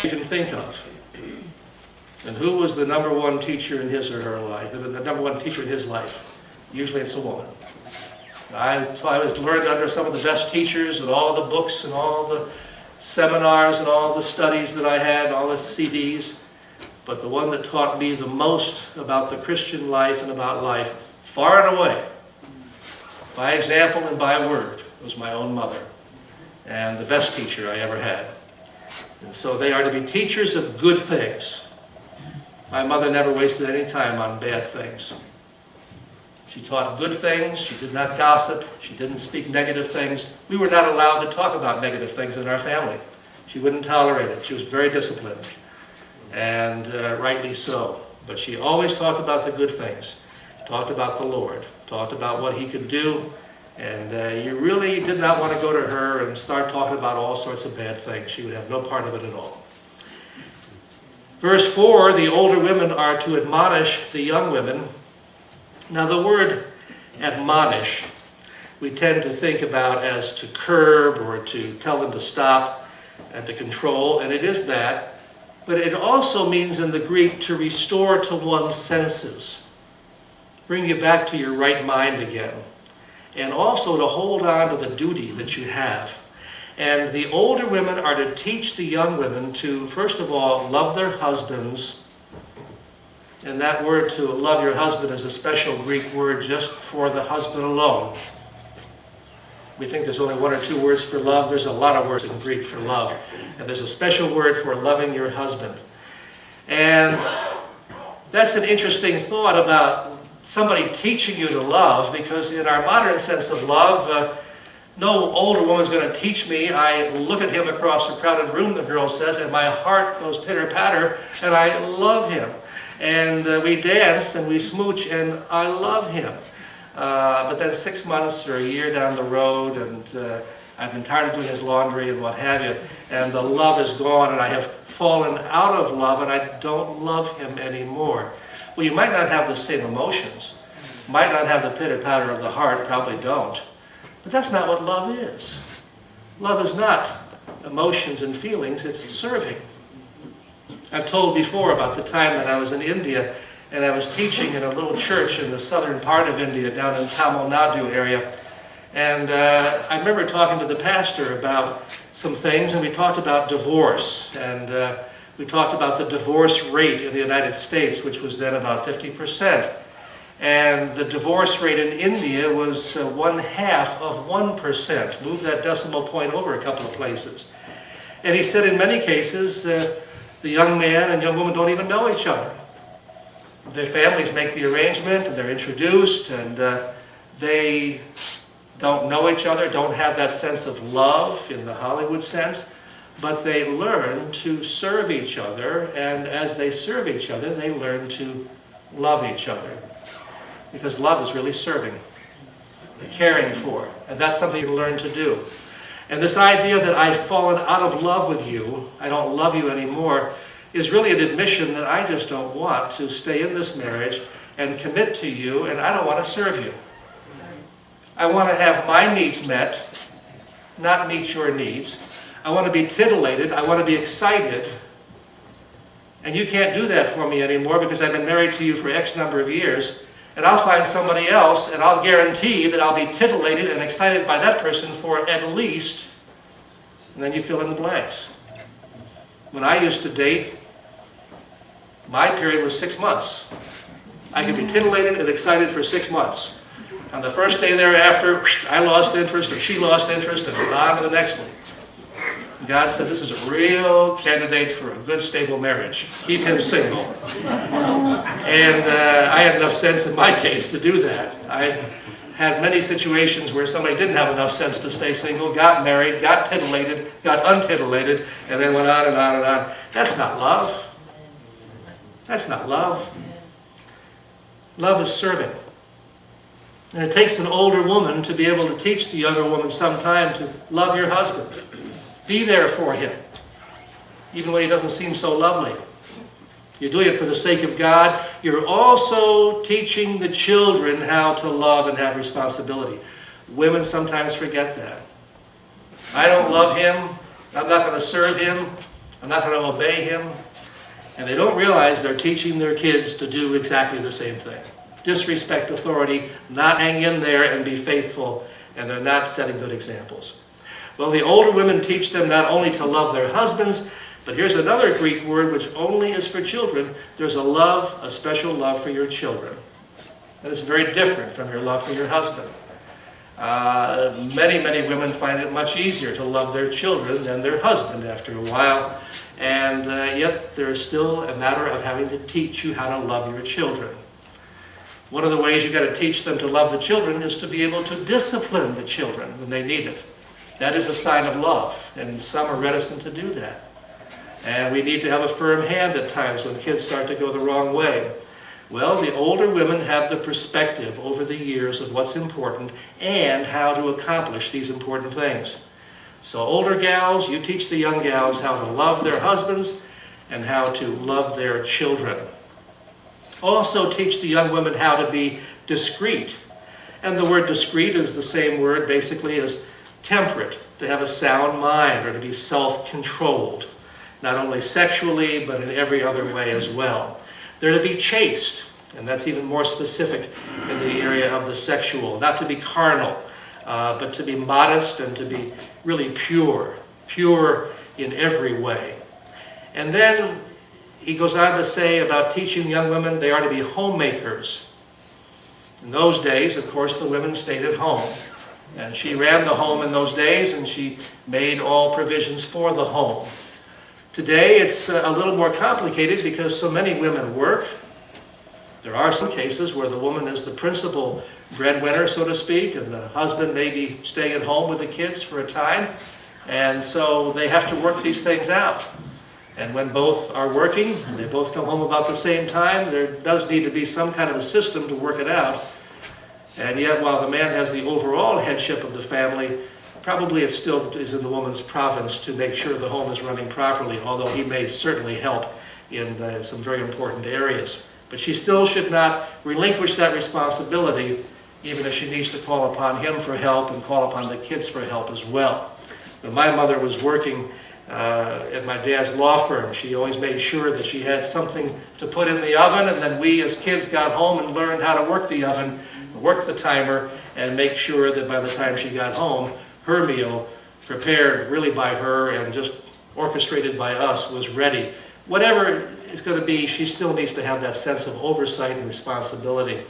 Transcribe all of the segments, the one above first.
you can think of. And who was the number one teacher in his or her life? The number one teacher in his life? Usually it's a woman. I was learned under some of the best teachers and all the books and all the seminars and all the studies that I had, all the CDs. But the one that taught me the most about the Christian life and about life, far and away, by example and by word, was my own mother. And the best teacher I ever had. And so they are to be teachers of good things. My mother never wasted any time on bad things. She taught good things. She did not gossip. She didn't speak negative things. We were not allowed to talk about negative things in our family. She wouldn't tolerate it. She was very disciplined, and rightly so. But she always talked about the good things, talked about the Lord, talked about what He could do, and you really did not want to go to her and start talking about all sorts of bad things. She would have no part of it at all. Verse 4, the older women are to admonish the young women. Now the word admonish, we tend to think about as to curb or to tell them to stop and to control, and it is that. But it also means in the Greek to restore to one's senses, bring you back to your right mind again, and also to hold on to the duty that you have. And the older women are to teach the young women to, first of all, love their husbands. And that word to love your husband is a special Greek word just for the husband alone. We think there's only one or two words for love. There's a lot of words in Greek for love. And there's a special word for loving your husband. And that's an interesting thought about somebody teaching you to love, because in our modern sense of love, no older woman's going to teach me. I look at him across a crowded room, the girl says, and my heart goes pitter-patter, and I love him. And we dance and we smooch, and I love him. But then 6 months or a year down the road, and I've been tired of doing his laundry and what have you, and the love is gone, and I have fallen out of love, and I don't love him anymore. Well, you might not have the same emotions, might not have the pitter-patter of the heart, probably don't. But that's not what love is. Love is not emotions and feelings, it's serving. I've told before about the time that I was in India and I was teaching in a little church in the southern part of India, down in Tamil Nadu area. And I remember talking to the pastor about some things, and we talked about divorce. And we talked about the divorce rate in the United States, which was then about 50%. And the divorce rate in India was 1/2%. Move that decimal point over a couple of places. And he said in many cases, the young man and young woman don't even know each other. Their families make the arrangement, and they're introduced, and they don't know each other, don't have that sense of love in the Hollywood sense, but they learn to serve each other, and as they serve each other, they learn to love each other. Because love is really serving, caring for, and that's something you learn to do. And this idea that I've fallen out of love with you, I don't love you anymore, is really an admission that I just don't want to stay in this marriage and commit to you, and I don't want to serve you. I want to have my needs met, not meet your needs. I want to be titillated, I want to be excited, and you can't do that for me anymore because I've been married to you for X number of years. And I'll find somebody else, and I'll guarantee that I'll be titillated and excited by that person for at least, and then you fill in the blanks. When I used to date, my period was 6 months. I could be titillated and excited for 6 months. On the first day thereafter, I lost interest, or she lost interest, and on to the next one. God said, this is a real candidate for a good, stable marriage. Keep him single. And I had enough sense in my case to do that. I've had many situations where somebody didn't have enough sense to stay single, got married, got titillated, got untitillated, and then went on and on and on. That's not love. That's not love. Love is serving. And it takes an older woman to be able to teach the younger woman sometime to love your husband. Be there for him, even when he doesn't seem so lovely. You're doing it for the sake of God. You're also teaching the children how to love and have responsibility. Women sometimes forget that. I don't love him. I'm not going to serve him. I'm not going to obey him. And they don't realize they're teaching their kids to do exactly the same thing. Disrespect authority, not hang in there and be faithful, and they're not setting good examples. Well, the older women teach them not only to love their husbands, but here's another Greek word which only is for children. There's a special love for your children. And it's very different from your love for your husband. Many women find it much easier to love their children than their husband after a while. And yet there is still a matter of having to teach you how to love your children. One of the ways you've got to teach them to love the children is to be able to discipline the children when they need it. That is a sign of love, and some are reticent to do that. And we need to have a firm hand at times when kids start to go the wrong way. Well, the older women have the perspective over the years of what's important and how to accomplish these important things. So older gals, you teach the young gals how to love their husbands and how to love their children. Also teach the young women how to be discreet. And the word discreet is the same word basically as temperate, to have a sound mind or to be self-controlled, not only sexually but in every other way as well. They're to be chaste, and that's even more specific in the area of the sexual, not to be carnal, but to be modest and to be really pure in every way. And then he goes on to say about teaching young women they are to be homemakers. In those days, of course, the women stayed at home. And she ran the home in those days, and she made all provisions for the home. Today, it's a little more complicated because so many women work. There are some cases where the woman is the principal breadwinner, so to speak, and the husband may be staying at home with the kids for a time. And so they have to work these things out. And when both are working, and they both come home about the same time, there does need to be some kind of a system to work it out. And yet, while the man has the overall headship of the family, probably it still is in the woman's province to make sure the home is running properly, although he may certainly help in some very important areas. But she still should not relinquish that responsibility, even if she needs to call upon him for help and call upon the kids for help as well. When my mother was working at my dad's law firm, she always made sure that she had something to put in the oven, and then we as kids got home and learned how to work the oven, work the timer, and make sure that by the time she got home, her meal, prepared really by her and just orchestrated by us, was ready. Whatever it's going to be, she still needs to have that sense of oversight and responsibility.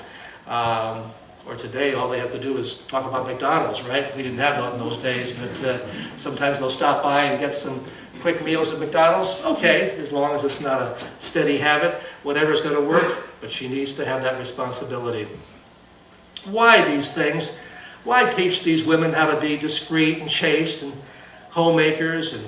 Or today, all they have to do is talk about McDonald's, right? We didn't have that in those days, but sometimes they'll stop by and get some quick meals at McDonald's. Okay, as long as it's not a steady habit, whatever's going to work, but she needs to have that responsibility. Why these things? Why teach these women how to be discreet and chaste and homemakers and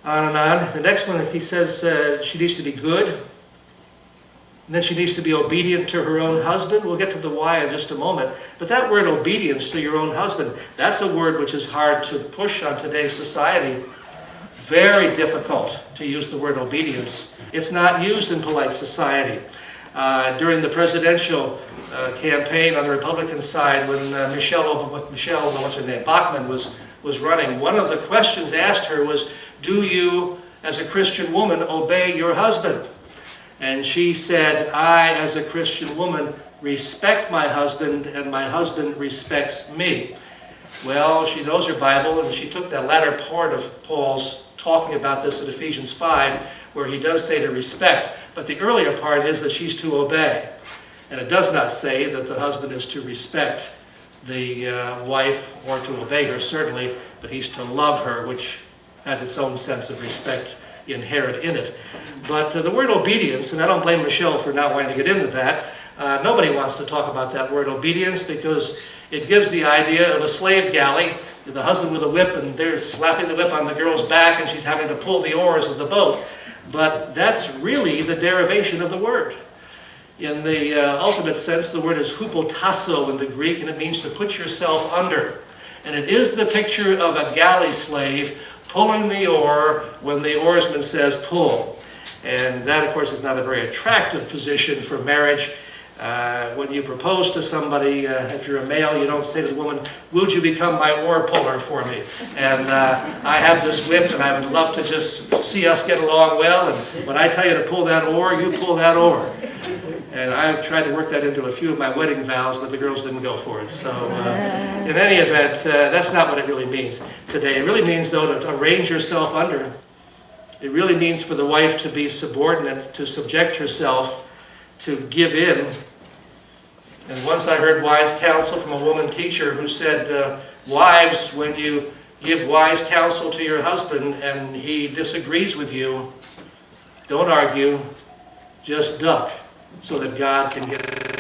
on and on? The next one, he says she needs to be good. And then she needs to be obedient to her own husband. We'll get to the why in just a moment. But that word obedience to your own husband, that's a word which is hard to push on today's society. Very difficult to use the word obedience. It's not used in polite society. During the presidential campaign on the Republican side, when Bachmann was running, one of the questions asked her was, do you, as a Christian woman, obey your husband? And she said, I, as a Christian woman, respect my husband, and my husband respects me. Well, she knows her Bible, and she took that latter part of Paul's talking about this in Ephesians 5, where he does say to respect, but the earlier part is that she's to obey. And it does not say that the husband is to respect the wife or to obey her, certainly, but he's to love her, which has its own sense of respect inherent in it. But the word obedience, and I don't blame Michelle for not wanting to get into that, nobody wants to talk about that word obedience because it gives the idea of a slave galley, the husband with a whip, and they're slapping the whip on the girl's back and she's having to pull the oars of the boat. But that's really the derivation of the word. In the ultimate sense, the word is hupotasso in the Greek, and it means to put yourself under. And it is the picture of a galley slave pulling the oar when the oarsman says pull. And that, of course, is not a very attractive position for marriage. When you propose to somebody, if you're a male, you don't say to the woman, "Would you become my oar puller for me?" And I have this whip, and I would love to just see us get along well. And when I tell you to pull that oar, you pull that oar. And I've tried to work that into a few of my wedding vows, but the girls didn't go for it. So in any event, that's not what it really means today. It really means, though, to arrange yourself under. It really means for the wife to be subordinate, to subject herself, to give in. And once I heard wise counsel from a woman teacher who said, wives, when you give wise counsel to your husband and he disagrees with you, don't argue, just duck so that God can get